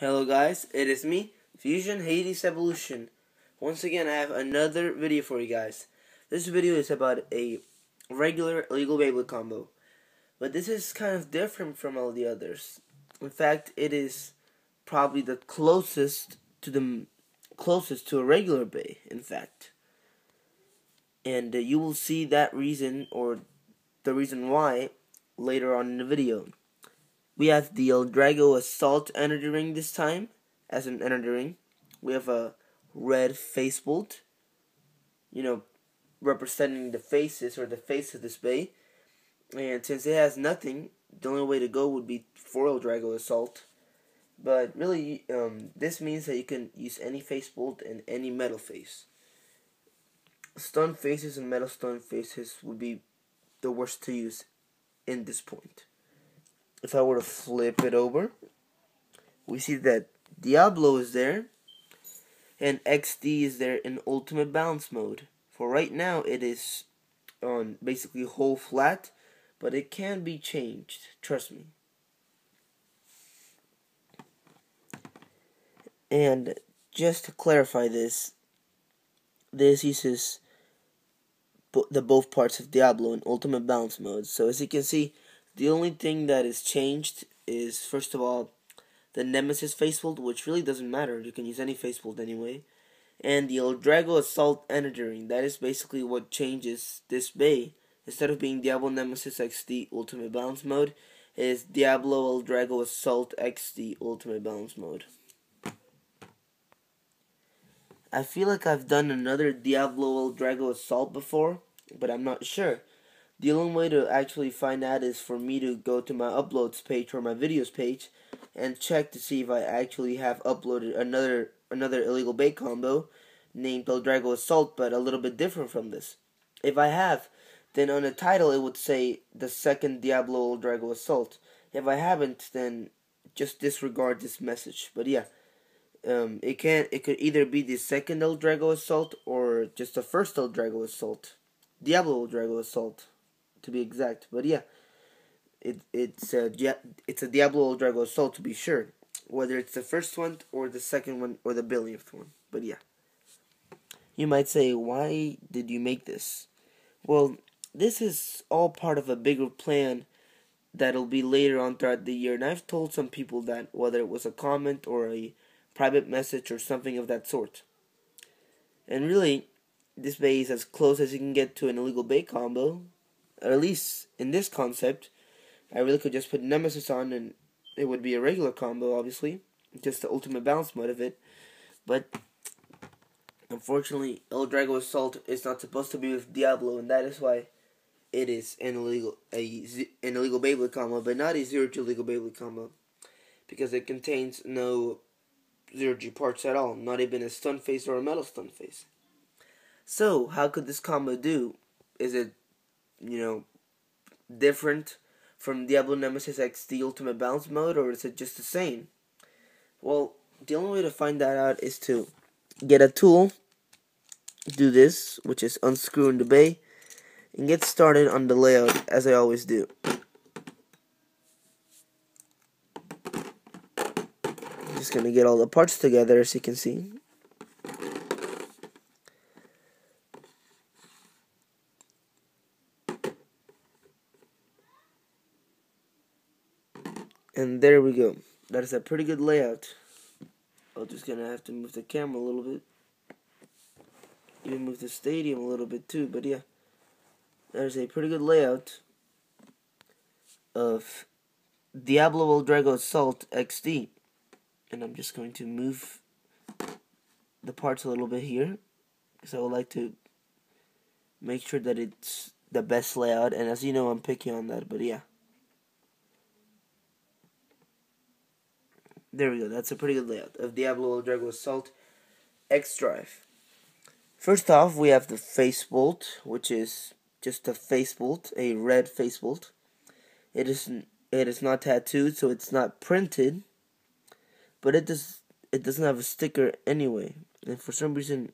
Hello guys, it is me, FusionHadesEvolution. Once again, I have another video for you guys. This video is about a regular illegal Beyblade combo, but this is kind of different from all the others. In fact, it is probably the closest to a regular Bey, in fact. And you will see that reason, or the reason why, later on in the video. We have the L-Drago Assault Energy Ring this time, as an energy ring. We have a red face bolt, representing the faces, or the face of this Bey. And since it has nothing, the only way to go would be for L-Drago Assault. But really, this means that you can use any face bolt and any metal face. Stun faces and metal stun faces would be the worst to use in this point. If I were to flip it over, we see that Diablo is there, and XD is there in ultimate balance mode. For right now, it is on basically whole flat, but it can be changed, trust me. And just to clarify this uses the both parts of Diablo in ultimate balance mode. So as you can see, the only thing that is changed is, first of all, the Nemesis facebolt, which really doesn't matter. You can use any facebolt anyway. And the L-Drago Assault Energy Ring. That is basically what changes this Bey. Instead of being Diablo Nemesis XD Ultimate Balance Mode, it is Diablo L-Drago Assault XD Ultimate Balance Mode. I feel like I've done another Diablo L-Drago Assault before, but I'm not sure. The only way to actually find out is for me to go to my uploads page or my videos page and check to see if I actually have uploaded another illegal Bey combo named L-Drago Assault, but a little bit different from this. If I have, then on the title it would say the second Diablo L-Drago Assault. If I haven't, then just disregard this message. But yeah, it could either be the second L-Drago Assault or just the first L-Drago Assault, Diablo L-Drago Assault, to be exact. But yeah, it's a Diablo L-Drago Assault, to be sure, whether it's the first one or the second one or the billionth one. But yeah, you might say, why did you make this? Well, this is all part of a bigger plan that'll be later on throughout the year, and I've told some people that, whether it was a comment or a private message or something of that sort. And really, this Bey is as close as you can get to an illegal Bey combo. Or at least in this concept, I really could just put Nemesis on and it would be a regular combo, obviously. Just the ultimate balance mode of it. But unfortunately, L-Drago Assault is not supposed to be with Diablo, and that is why it is an illegal Beyblade combo, but not a 0G illegal Beyblade combo. Because it contains no 0G parts at all, not even a stun face or a metal stun face. So, how could this combo do? Is it different from Diablo Nemesis XD Ultimate Balance Mode, or is it just the same? Well, the only way to find that out is to get a tool, do this, which is unscrewing the Bey, and get started on the layout as I always do. I'm just gonna get all the parts together, as you can see. And there we go. That is a pretty good layout. I'm just gonna have to move the camera a little bit. Even move the stadium a little bit too, but yeah. There's a pretty good layout of Diablo L-Drago Assault XD. And I'm just going to move the parts a little bit here, because I would like to make sure that it's the best layout. And as you know, I'm picky on that, but yeah. There we go, that's a pretty good layout of Diablo L-Drago Assault X-Drive. First off, we have the face bolt, which is just a face bolt, a red face bolt. It is not tattooed, so it's not printed, but it doesn't have a sticker anyway. And for some reason,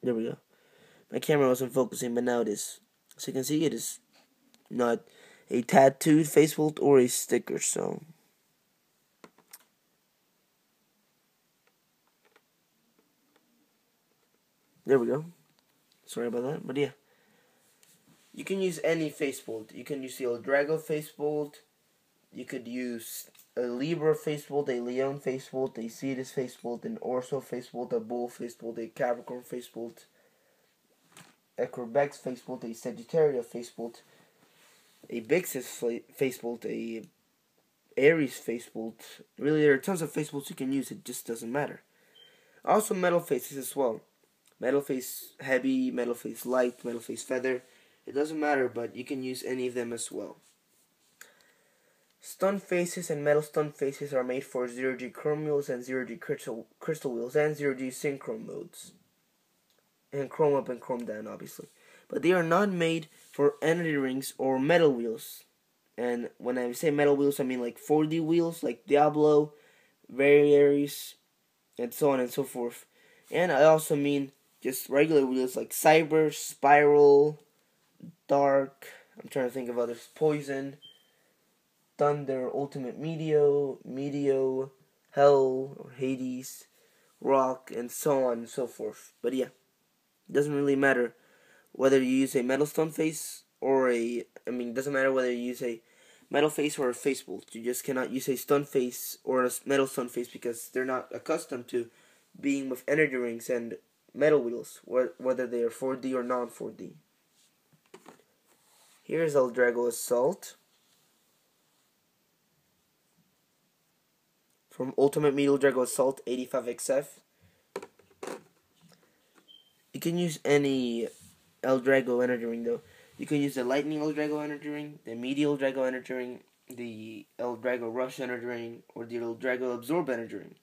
there we go. My camera wasn't focusing, but now it is. So you can see it is not a tattooed face bolt or a sticker, so There we go. Sorry about that, but yeah. You can use any face bolt. You can use the L-Drago face bolt. You could use a Libra face bolt, a Leon face bolt, a Cetus face bolt, an Orso face bolt, a Bull face bolt, a Capricorn face bolt, a Quebec's face bolt, a Sagittarius face bolt, a Bixus face bolt, a Aries face bolt. Really, there are tons of face bolts you can use. It just doesn't matter. Also, metal faces as well. Metal face heavy, metal face light, metal face feather. It doesn't matter, but you can use any of them as well. Stun faces and metal stun faces are made for 0G chrome wheels and 0G crystal wheels and 0G synchro modes. And chrome up and chrome down, obviously. But they are not made for energy rings or metal wheels. And when I say metal wheels, I mean like 4D wheels, like Diablo, Aries, and so on and so forth. And I also mean just regular wheels like Cyber, Spiral, Dark, I'm trying to think of others, Poison, Thunder, Ultimate Meteo, Hell, or Hades, Rock, and so on and so forth. But yeah, it doesn't really matter whether you use a metal stun face or it doesn't matter whether you use a metal face or a face bolt. You just cannot use a stun face or a metal stun face because they're not accustomed to being with energy rings and metal wheels, whether they are 4D or non-4D. Here's L-Drago Assault from Ultimate L-Drago Assault 85XF. You can use any L-Drago energy ring though. You can use the Lightning L-Drago energy ring, the Medial Drago energy ring, the L-Drago Rush energy ring, or the L-Drago Absorb energy ring.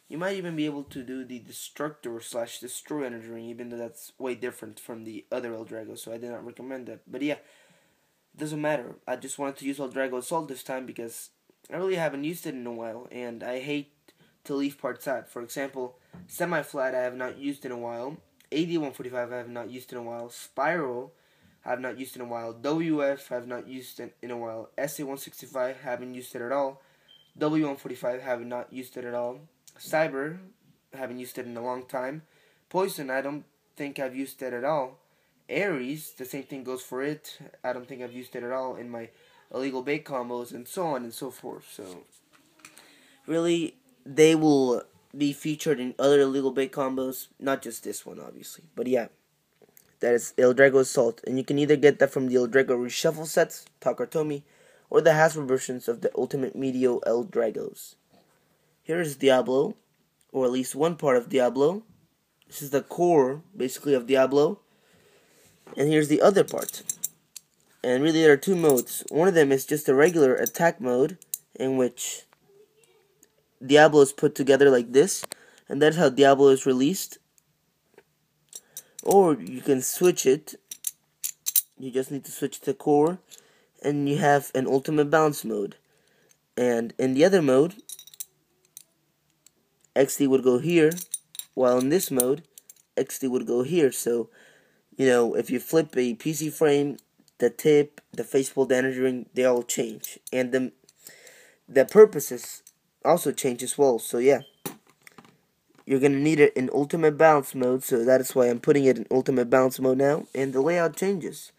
You might even be able to do the Destructor/Destroy energy ring, even though that's way different from the other L-Drago, so I did not recommend that. But yeah, it doesn't matter. I just wanted to use L-Drago Assault this time because I really haven't used it in a while, and I hate to leave parts out. For example, Semi-Flat I have not used in a while, AD-145 I have not used in a while, Spiral I have not used in a while, WF I have not used in a while, SA-165 haven't used it at all, W-145 have not used it at all, Cyber haven't used it in a long time, Poison I don't think I've used it at all, Aries, the same thing goes for it, I don't think I've used it at all in my illegal bait combos, and so on and so forth. So really, they will be featured in other illegal bait combos, not just this one obviously. But yeah, that is L-Drago Assault, and you can either get that from the L-Drago Reshuffle sets, Takartomi, or the Hasbro versions of the Ultimate Meteo L-Dragos. Here is Diablo, or at least one part of Diablo. This is the core, basically, of Diablo. And here's the other part. And really there are two modes. One of them is just a regular attack mode, in which Diablo is put together like this, and that's how Diablo is released. Or you can switch it. You just need to switch the core, and you have an ultimate bounce mode. And in the other mode, XD would go here, while in this mode, XD would go here. So, you know, if you flip a PC frame, the tip, the facebolt energy ring, they all change. And the purposes also change as well. So yeah, you're going to need it in ultimate bounce mode. So that is why I'm putting it in ultimate bounce mode now. And the layout changes.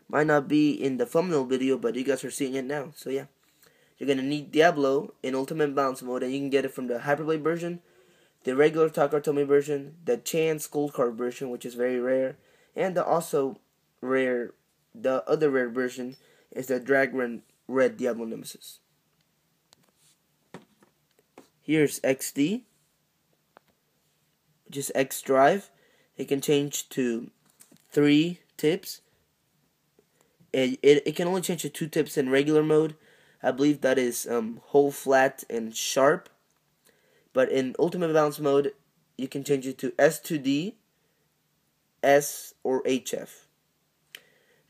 Might not be in the thumbnail video, but you guys are seeing it now. So yeah, you're going to need Diablo in ultimate bounce mode. And you can get it from the Hyperblade version, the regular Takartomi version, the Chance Gold Card version, which is very rare, and the also rare, the other rare version is the Dragon Red Diablo Nemesis. Here's XD, which is X Drive. It can change to 3 tips. It can only change to 2 tips in regular mode. I believe that is whole, flat, and sharp. But in ultimate bounce mode, you can change it to S2D, S, or HF.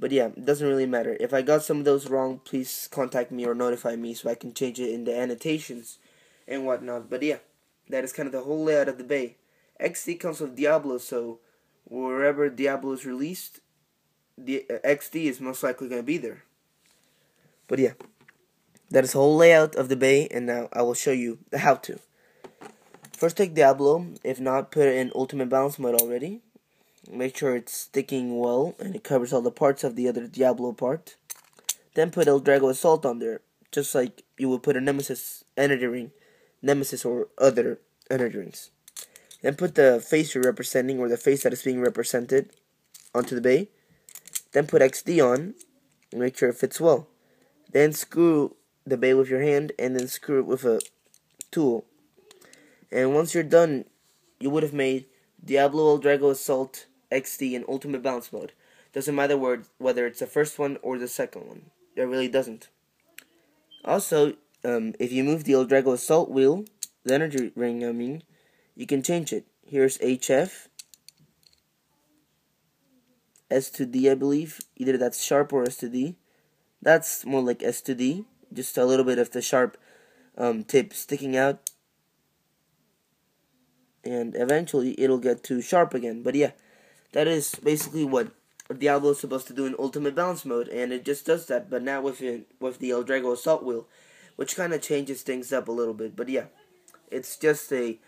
But yeah, it doesn't really matter. If I got some of those wrong, please contact me or notify me so I can change it in the annotations and whatnot. But yeah, that is kind of the whole layout of the bay. XD comes with Diablo, so wherever Diablo is released, the XD is most likely going to be there. But yeah, that is the whole layout of the bay, and now I will show you the how-to. First, take Diablo. If not, put it in ultimate bounce mode already. Make sure it's sticking well and it covers all the parts of the other Diablo part. Then put L-Drago Assault on there, just like you would put a Nemesis energy ring, Nemesis or other energy rings. Then put the face you're representing, or the face that is being represented, onto the bay. Then put XD on, and make sure it fits well. Then screw the bay with your hand, and then screw it with a tool. And once you're done, you would have made Diablo L-Drago Assault XD in Ultimate Balance Mode. Doesn't matter whether it's the first one or the second one. It really doesn't. Also, if you move the L-Drago Assault wheel, the energy ring, you can change it. Here's HF, S to D, I believe. Either that's sharp or S to D. That's more like S to D. Just a little bit of the sharp tip sticking out. And eventually it'll get to sharp again. But yeah, that is basically what Diablo is supposed to do in Ultimate Balance Mode. And it just does that, but now with the L-Drago Assault wheel, which kind of changes things up a little bit. But yeah, it's just a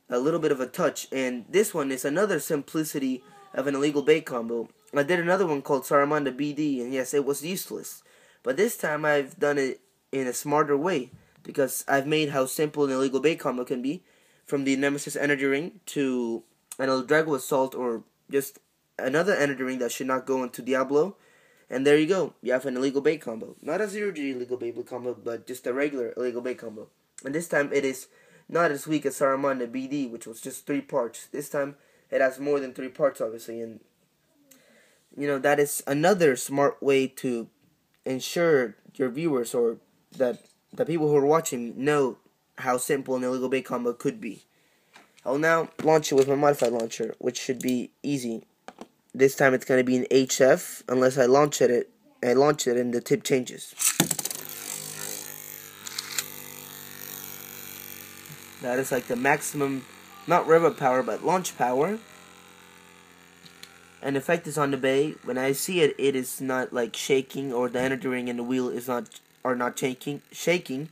little bit of a touch. And this one is another simplicity of an illegal bait combo. I did another one called Saramanda BD, and yes, it was useless. But this time I've done it in a smarter way, because I've made how simple an illegal bait combo can be, from the Nemesis energy ring to an L-Drago Assault, or just another energy ring that should not go into Diablo. And there you go, you have an illegal bait combo. Not a 0G illegal bait combo, but just a regular illegal bait combo. And this time it is not as weak as Saramanda BD, which was just 3 parts. This time it has more than 3 parts, obviously, and that is another smart way to ensure your viewers, or that the people who are watching, know how simple an illegal bait combo could be. I'll now launch it with my modified launcher, which should be easy. This time it's going to be an HF, unless I launch it and the tip changes. That is like the maximum, not rev up power, but launch power. And effect is on the bay. When I see it, it is not like shaking, or the energy ring and the wheel are not shaking,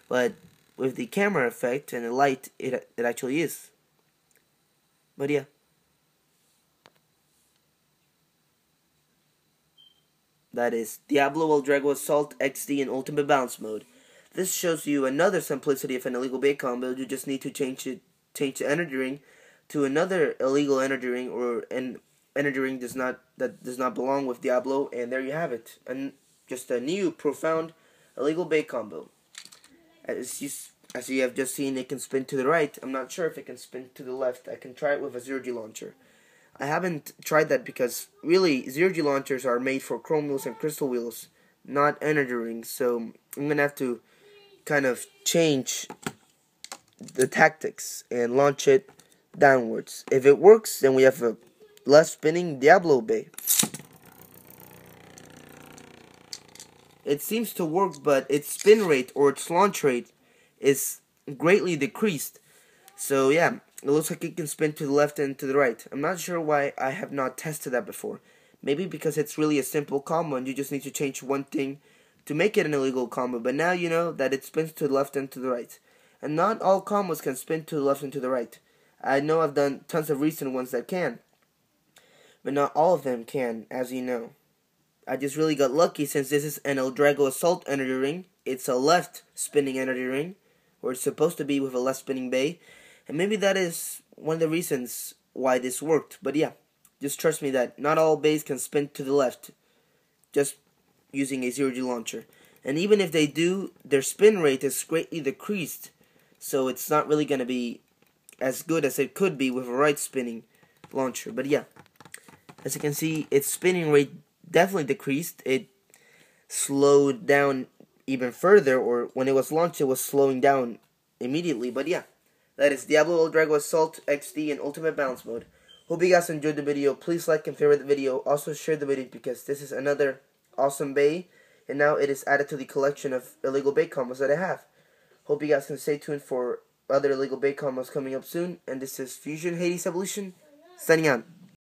but with the camera effect and the light, it actually is. But yeah. That is Diablo L-Drago Assault XD in Ultimate Balance Mode. This shows you another simplicity of an illegal bait combo. You just need to change the energy ring to another illegal energy ring, or an energy ring that does not belong with Diablo, and there you have it. And just a new, profound illegal bait combo. As you have just seen, it can spin to the right. I'm not sure if it can spin to the left. I can try it with a 0G launcher. I haven't tried that because really 0G launchers are made for chrome wheels and crystal wheels, not energy rings. So I'm gonna have to kind of change the tactics and launch it downwards. If it works, then we have a less spinning Diablo bay. It seems to work, but its spin rate, or its launch rate, is greatly decreased. So yeah, it looks like it can spin to the left and to the right. I'm not sure why I have not tested that before. Maybe because it's really a simple combo and you just need to change one thing to make it an illegal combo. But now you know that it spins to the left and to the right. And not all combos can spin to the left and to the right. I know I've done tons of recent ones that can, but not all of them can, as you know. I just really got lucky, since this is an L-Drago Assault energy ring. It's a left spinning energy ring, or it's supposed to be with a left spinning bay. And maybe that is one of the reasons why this worked. But yeah, just trust me that not all bays can spin to the left just using a 0G launcher. And even if they do, their spin rate is greatly decreased. So it's not really going to be as good as it could be with a right spinning launcher. But yeah, as you can see, its spinning rate definitely decreased. It slowed down even further, or when it was launched, it was slowing down immediately. But yeah, that is Diablo L-Drago Assault XD in Ultimate Balance Mode. Hope you guys enjoyed the video. Please like and favorite the video. Also share the video, because this is another awesome bay, and now it is added to the collection of illegal bait combos that I have. Hope you guys can stay tuned for other illegal bait combos coming up soon. And this is FusionHadesEvolution signing out.